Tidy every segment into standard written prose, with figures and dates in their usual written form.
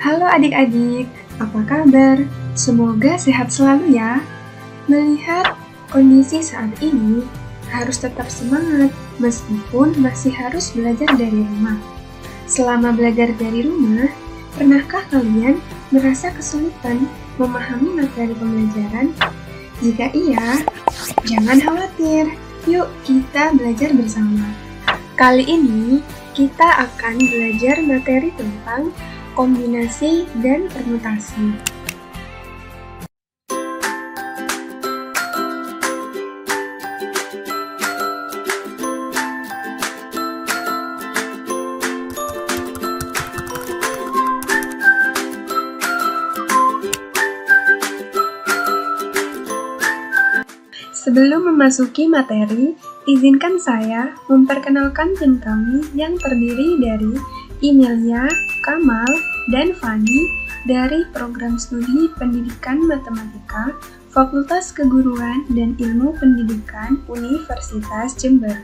Halo adik-adik, apa kabar? Semoga sehat selalu ya. Melihat kondisi saat ini, harus tetap semangat meskipun masih harus belajar dari rumah. Selama belajar dari rumah, pernahkah kalian merasa kesulitan memahami materi pembelajaran? Jika iya, jangan khawatir. Yuk kita belajar bersama. Kali ini kita akan belajar materi tentang kombinasi dan permutasi. Sebelum memasuki materi, izinkan saya memperkenalkan tim kami yang terdiri dari Emilia, Kamal, dan Fani dari Program Studi Pendidikan Matematika, Fakultas Keguruan dan Ilmu Pendidikan Universitas Jember.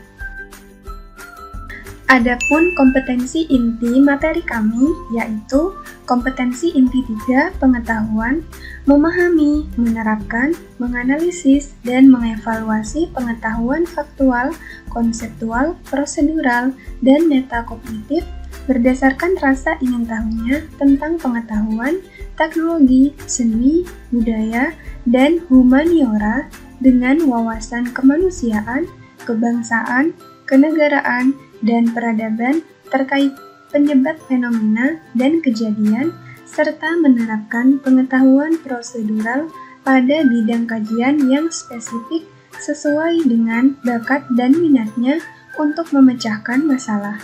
Adapun kompetensi inti materi kami yaitu kompetensi inti 3 pengetahuan, memahami, menerapkan, menganalisis, dan mengevaluasi pengetahuan faktual, konseptual, prosedural, dan metakognitif berdasarkan rasa ingin tahunya tentang pengetahuan, teknologi, seni, budaya, dan humaniora dengan wawasan kemanusiaan, kebangsaan, kenegaraan, dan peradaban terkait penyebab fenomena dan kejadian, serta menerapkan pengetahuan prosedural pada bidang kajian yang spesifik sesuai dengan bakat dan minatnya untuk memecahkan masalah.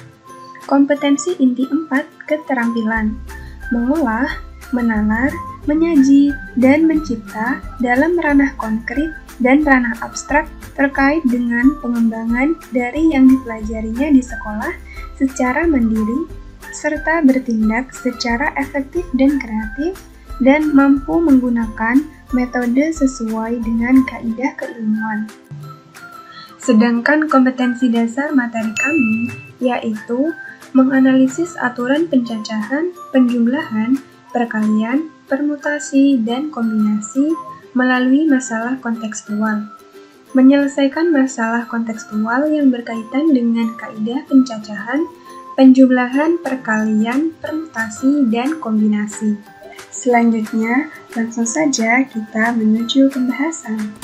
Kompetensi inti 4 keterampilan, mengolah, menalar, menyaji, dan mencipta dalam ranah konkret dan ranah abstrak terkait dengan pengembangan dari yang dipelajarinya di sekolah secara mandiri, serta bertindak secara efektif dan kreatif, dan mampu menggunakan metode sesuai dengan kaidah keilmuan. Sedangkan kompetensi dasar materi kami yaitu menganalisis aturan pencacahan, penjumlahan, perkalian, permutasi, dan kombinasi melalui masalah kontekstual. Menyelesaikan masalah kontekstual yang berkaitan dengan kaidah pencacahan, penjumlahan, perkalian, permutasi, dan kombinasi. Selanjutnya, langsung saja kita menuju pembahasan.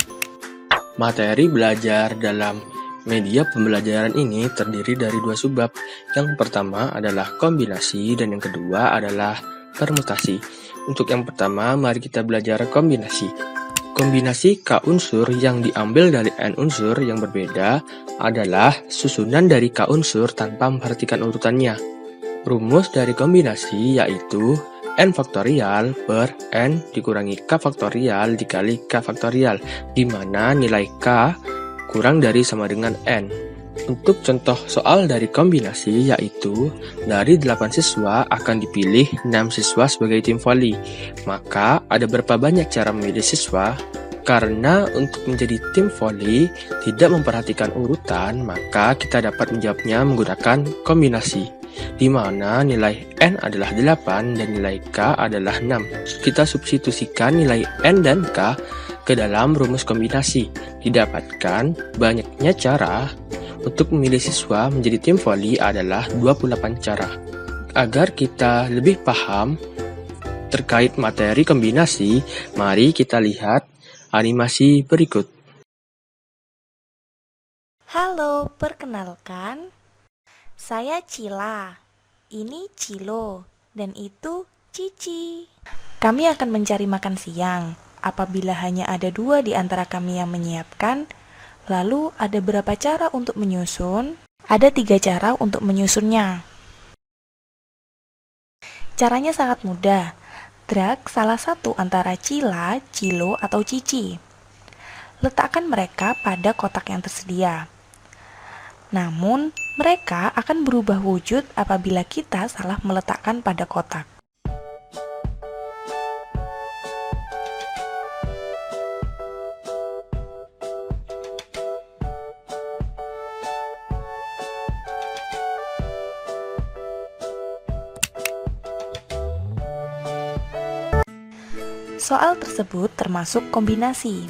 Materi belajar dalam media pembelajaran ini terdiri dari 2 subbab. Yang pertama adalah kombinasi dan yang kedua adalah permutasi. Untuk yang pertama, mari kita belajar kombinasi. Kombinasi K unsur yang diambil dari N unsur yang berbeda adalah susunan dari K unsur tanpa memperhatikan urutannya. Rumus dari kombinasi yaitu N faktorial per N dikurangi K faktorial dikali K faktorial, di mana nilai K kurang dari sama dengan N. Untuk contoh soal dari kombinasi yaitu dari 8 siswa akan dipilih 6 siswa sebagai tim voli. Maka ada berapa banyak cara memilih siswa? Karena untuk menjadi tim voli tidak memperhatikan urutan, maka kita dapat menjawabnya menggunakan kombinasi, di mana nilai N adalah 8 dan nilai K adalah 6. Kita substitusikan nilai N dan K ke dalam rumus kombinasi. Didapatkan banyaknya cara untuk memilih siswa menjadi tim voli adalah 28 cara. Agar kita lebih paham terkait materi kombinasi, mari kita lihat animasi berikut. Halo, perkenalkan. Saya Cila. Ini Cilo dan itu Cici. Kami akan mencari makan siang. Apabila hanya ada 2 di antara kami yang menyiapkan, lalu ada berapa cara untuk menyusun? Ada 3 cara untuk menyusunnya. Caranya sangat mudah. Drag salah satu antara Cila, Cilo, atau Cici. Letakkan mereka pada kotak yang tersedia. Namun, mereka akan berubah wujud apabila kita salah meletakkan pada kotak. soal tersebut termasuk kombinasi.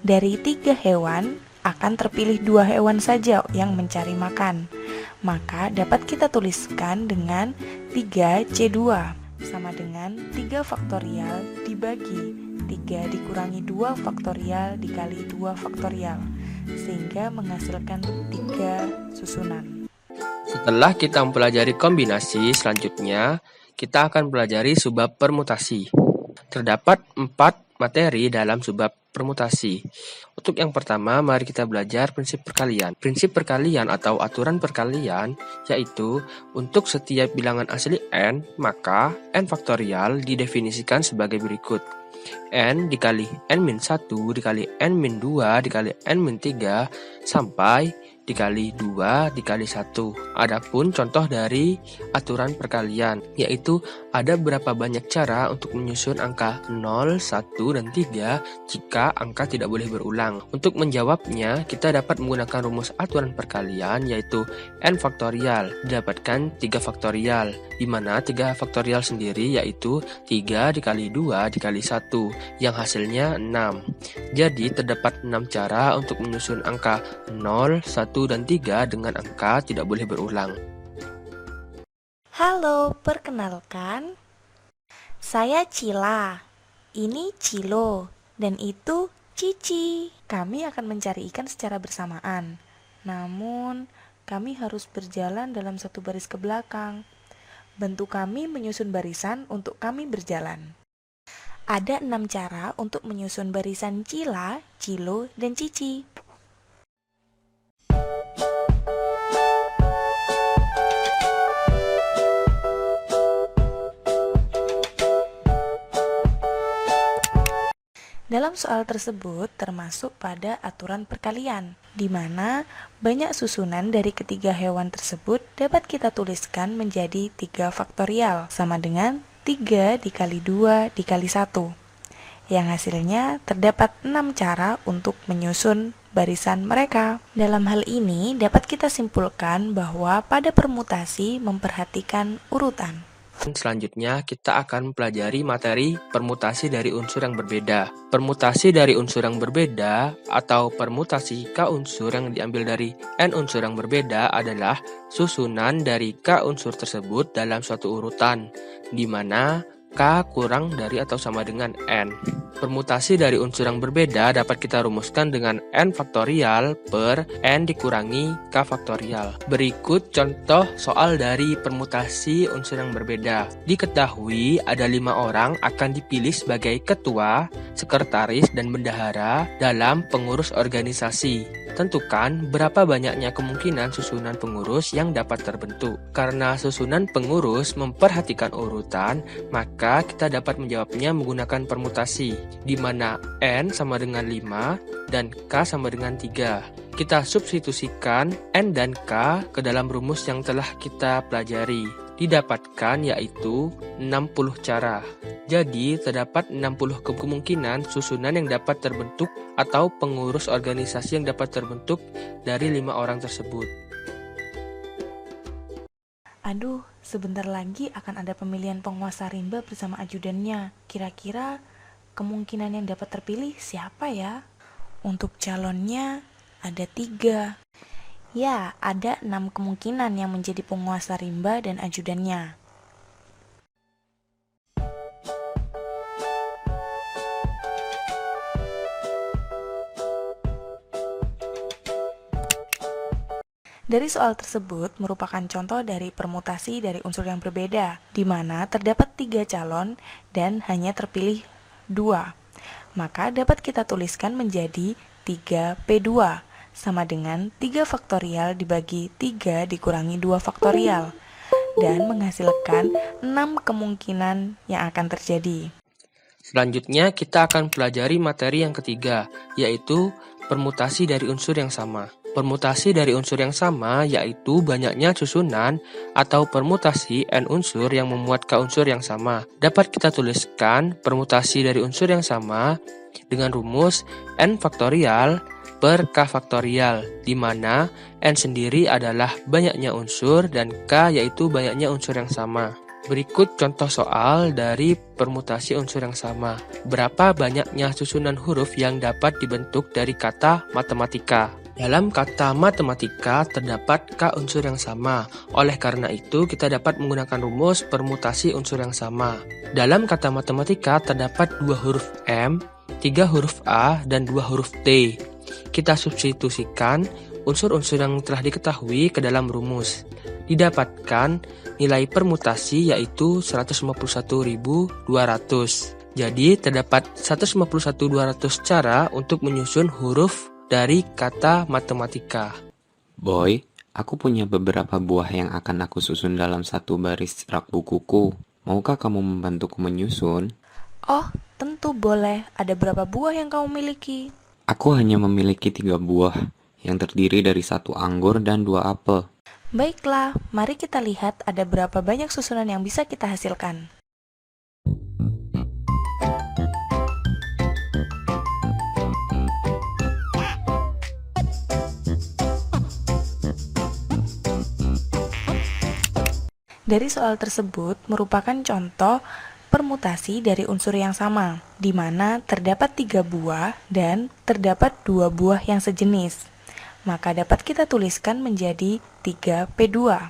Dari 3 hewan, akan terpilih 2 hewan saja yang mencari makan. Maka dapat kita tuliskan dengan 3C2 sama dengan 3 faktorial dibagi 3 dikurangi 2 faktorial dikali 2 faktorial, sehingga menghasilkan 3 susunan. Setelah kita mempelajari kombinasi, selanjutnya kita akan pelajari subbab permutasi. Terdapat 4 materi dalam subbab permutasi. Untuk yang pertama, mari kita belajar prinsip perkalian. Prinsip perkalian atau aturan perkalian yaitu untuk setiap bilangan asli n, maka n faktorial didefinisikan sebagai berikut. N dikali n-1 dikali n-2 dikali n-3 sampai dikali 2 dikali 1. Adapun contoh dari aturan perkalian, yaitu ada berapa banyak cara untuk menyusun angka 0, 1, dan 3 jika angka tidak boleh berulang. Untuk menjawabnya, kita dapat menggunakan rumus aturan perkalian, yaitu n faktorial didapatkan 3 faktorial, di mana 3 faktorial sendiri yaitu 3 dikali 2 dikali 1, yang hasilnya 6. Jadi terdapat 6 cara untuk menyusun angka 0, 1, dan 3 dengan angka tidak boleh berulang. Halo, perkenalkan. Saya Cila. Ini Cilo dan itu Cici. Kami akan mencari ikan secara bersamaan. Namun, kami harus berjalan dalam satu baris ke belakang. Bantu kami menyusun barisan untuk kami berjalan. Ada 6 cara untuk menyusun barisan Cila, Cilo, dan Cici. Dalam soal tersebut termasuk pada aturan perkalian, di mana banyak susunan dari ketiga hewan tersebut dapat kita tuliskan menjadi 3 faktorial, sama dengan 3 dikali 2 dikali 1. Yang hasilnya terdapat 6 cara untuk menyusun barisan mereka. Dalam hal ini dapat kita simpulkan bahwa pada permutasi memperhatikan urutan. Selanjutnya, kita akan mempelajari materi permutasi dari unsur yang berbeda. Permutasi dari unsur yang berbeda atau permutasi K unsur yang diambil dari N unsur yang berbeda adalah susunan dari K unsur tersebut dalam suatu urutan, di mana K kurang dari atau sama dengan N. Permutasi dari unsur yang berbeda dapat kita rumuskan dengan N faktorial per N dikurangi K faktorial. Berikut contoh soal dari permutasi unsur yang berbeda. Diketahui ada 5 orang akan dipilih sebagai ketua, sekretaris, dan bendahara dalam pengurus organisasi. Tentukan berapa banyaknya kemungkinan susunan pengurus yang dapat terbentuk. Karena susunan pengurus memperhatikan urutan, maka kita dapat menjawabnya menggunakan permutasi, di mana N sama dengan 5 dan K sama dengan 3. Kita substitusikan N dan K ke dalam rumus yang telah kita pelajari. Didapatkan yaitu 60 cara. Jadi terdapat 60 kemungkinan susunan yang dapat terbentuk atau pengurus organisasi yang dapat terbentuk dari 5 orang tersebut. Aduh, sebentar lagi akan ada pemilihan penguasa rimba bersama ajudannya. Kira-kira kemungkinan yang dapat terpilih siapa ya? Untuk calonnya ada 3. Ya, ada 6 kemungkinan yang menjadi penguasa rimba dan ajudannya. Dari soal tersebut merupakan contoh dari permutasi dari unsur yang berbeda, di mana terdapat 3 calon dan hanya terpilih 2. Maka dapat kita tuliskan menjadi 3P2, sama dengan 3 faktorial dibagi 3 dikurangi 2 faktorial, dan menghasilkan 6 kemungkinan yang akan terjadi. Selanjutnya kita akan pelajari materi yang ketiga, yaitu permutasi dari unsur yang sama. Permutasi dari unsur yang sama yaitu banyaknya susunan atau permutasi N unsur yang memuat K unsur yang sama. Dapat kita tuliskan permutasi dari unsur yang sama dengan rumus N faktorial per K faktorial, di mana N sendiri adalah banyaknya unsur dan K yaitu banyaknya unsur yang sama. Berikut contoh soal dari permutasi unsur yang sama. Berapa banyaknya susunan huruf yang dapat dibentuk dari kata matematika? Dalam kata matematika terdapat K unsur yang sama. Oleh karena itu, kita dapat menggunakan rumus permutasi unsur yang sama. Dalam kata matematika terdapat 2 huruf M, 3 huruf A, dan 2 huruf T. Kita substitusikan unsur-unsur yang telah diketahui ke dalam rumus. Didapatkan nilai permutasi yaitu 151.200. Jadi terdapat 151.200 cara untuk menyusun huruf dari kata matematika. Boy, aku punya beberapa buah yang akan aku susun dalam satu baris rak bukuku. Maukah kamu membantuku menyusun? Oh, tentu boleh. Ada berapa buah yang kamu miliki? Aku hanya memiliki 3 buah, yang terdiri dari 1 anggur dan 2 apel. Baiklah, mari kita lihat ada berapa banyak susunan yang bisa kita hasilkan. Dari soal tersebut merupakan contoh permutasi dari unsur yang sama, di mana terdapat 3 buah dan terdapat 2 buah yang sejenis. Maka dapat kita tuliskan menjadi 3P2,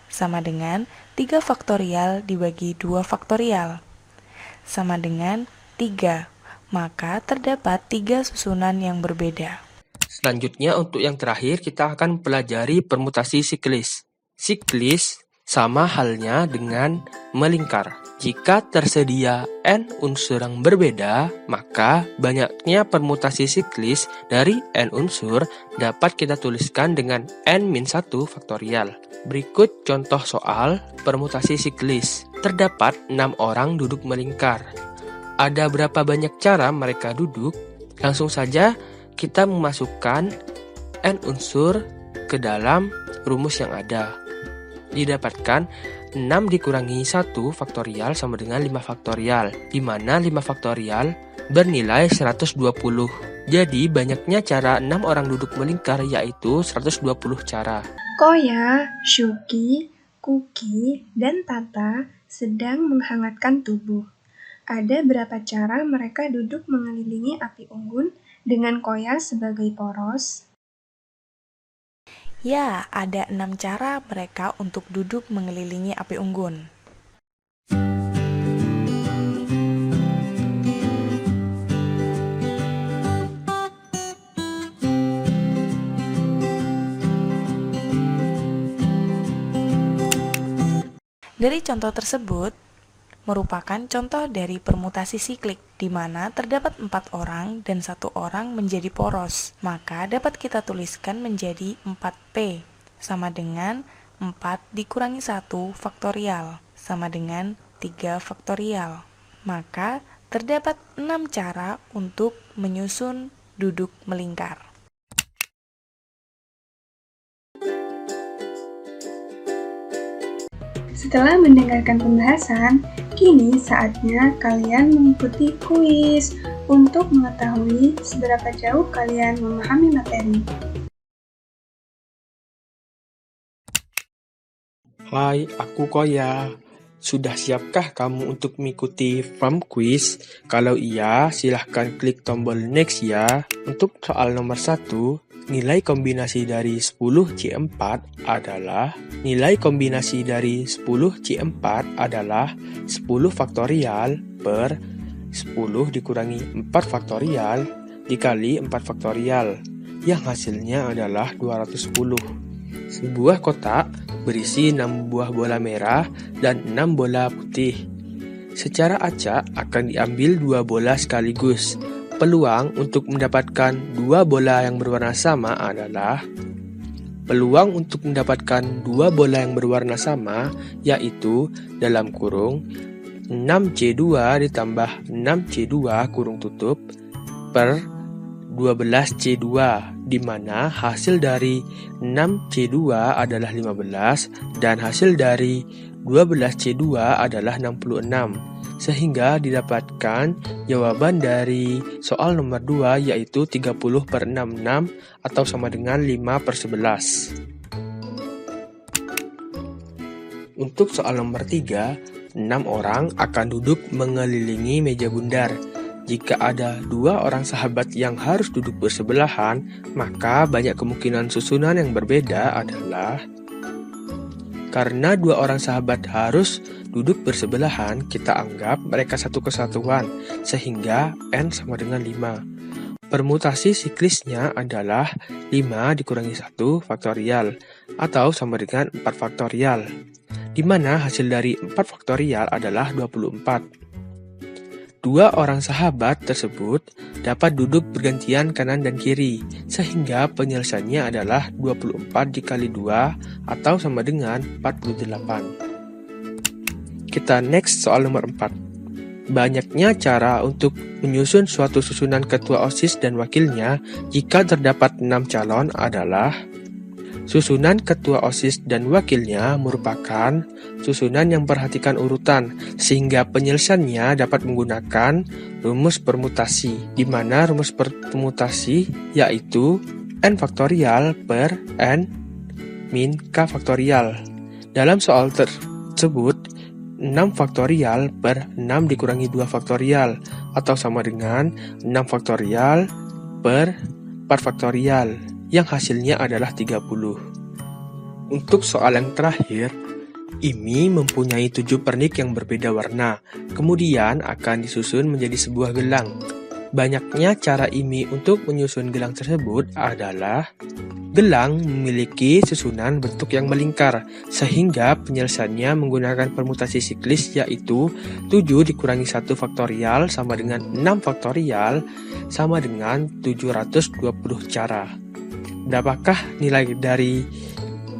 sama dengan 3 faktorial dibagi 2 faktorial, sama dengan 3. Maka terdapat 3 susunan yang berbeda. Selanjutnya untuk yang terakhir kita akan pelajari permutasi siklis. Siklis sama halnya dengan melingkar. Jika tersedia n unsur yang berbeda, maka banyaknya permutasi siklis dari n unsur dapat kita tuliskan dengan n-1 faktorial. Berikut contoh soal permutasi siklis. Terdapat 6 orang duduk melingkar. Ada berapa banyak cara mereka duduk? Langsung saja kita memasukkan n unsur ke dalam rumus yang ada. Didapatkan 6 dikurangi 1 faktorial sama dengan 5 faktorial, di mana 5 faktorial bernilai 120. Jadi banyaknya cara 6 orang duduk melingkar yaitu 120 cara. Koya, Shuki, Kuki, dan Tata sedang menghangatkan tubuh. Ada berapa cara mereka duduk mengelilingi api unggun dengan Koya sebagai poros? Ya, ada 6 cara mereka untuk duduk mengelilingi api unggun. Dari contoh tersebut, merupakan contoh dari permutasi siklik, di mana terdapat 4 orang dan 1 orang menjadi poros. Maka dapat kita tuliskan menjadi 4P, sama dengan 4 dikurangi 1 faktorial, sama dengan 3 faktorial. Maka terdapat 6 cara untuk menyusun duduk melingkar. Setelah mendengarkan pembahasan, kini saatnya kalian mengikuti kuis untuk mengetahui seberapa jauh kalian memahami materi. Hai, aku Koya. Sudah siapkah kamu untuk mengikuti FAM quiz? Kalau iya, silahkan klik tombol next ya. Untuk soal nomor 1, nilai kombinasi dari 10C4 adalah nilai kombinasi dari 10C4 adalah 10 faktorial per 10 dikurangi 4 faktorial dikali 4 faktorial yang hasilnya adalah 210. Sebuah kotak berisi 6 buah bola merah dan 6 bola putih. Secara acak akan diambil 2 bola sekaligus. Peluang untuk mendapatkan 2 bola yang berwarna sama adalah peluang untuk mendapatkan 2 bola yang berwarna sama yaitu dalam kurung 6C2 ditambah 6C2 kurung tutup per 12C2, di mana hasil dari 6C2 adalah 15 dan hasil dari 12C2 adalah 66. Sehingga didapatkan jawaban dari soal nomor 2 yaitu 30/66 atau sama dengan 5/11. Untuk soal nomor 3, 6 orang akan duduk mengelilingi meja bundar. Jika ada 2 orang sahabat yang harus duduk bersebelahan, maka banyak kemungkinan susunan yang berbeda adalah karena 2 orang sahabat harus duduk bersebelahan, kita anggap mereka satu kesatuan, sehingga N sama dengan 5. Permutasi siklisnya adalah 5 dikurangi 1 faktorial, atau sama dengan 4 faktorial, di mana hasil dari 4 faktorial adalah 24. 2 orang sahabat tersebut dapat duduk bergantian kanan dan kiri, sehingga penyelesaiannya adalah 24 dikali 2 atau sama dengan 48. Kita next soal nomor 4. Banyaknya cara untuk menyusun suatu susunan ketua OSIS dan wakilnya jika terdapat 6 calon adalah susunan ketua OSIS dan wakilnya merupakan susunan yang perhatikan urutan, sehingga penyelesaiannya dapat menggunakan rumus permutasi, di mana rumus permutasi yaitu N faktorial per N min K faktorial. Dalam soal tersebut, 6 faktorial per 6 dikurangi 2 faktorial, atau sama dengan 6 faktorial per 4 faktorial, yang hasilnya adalah 30. Untuk soal yang terakhir, IMI mempunyai 7 pernik yang berbeda warna, kemudian akan disusun menjadi sebuah gelang. Banyaknya cara IMI untuk menyusun gelang tersebut adalah gelang memiliki susunan bentuk yang melingkar, sehingga penyelesaiannya menggunakan permutasi siklis yaitu 7 dikurangi 1 faktorial sama dengan 6 faktorial sama dengan 720 cara. Berapakah nilai dari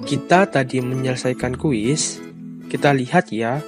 kita tadi menyelesaikan kuis? Kita lihat ya.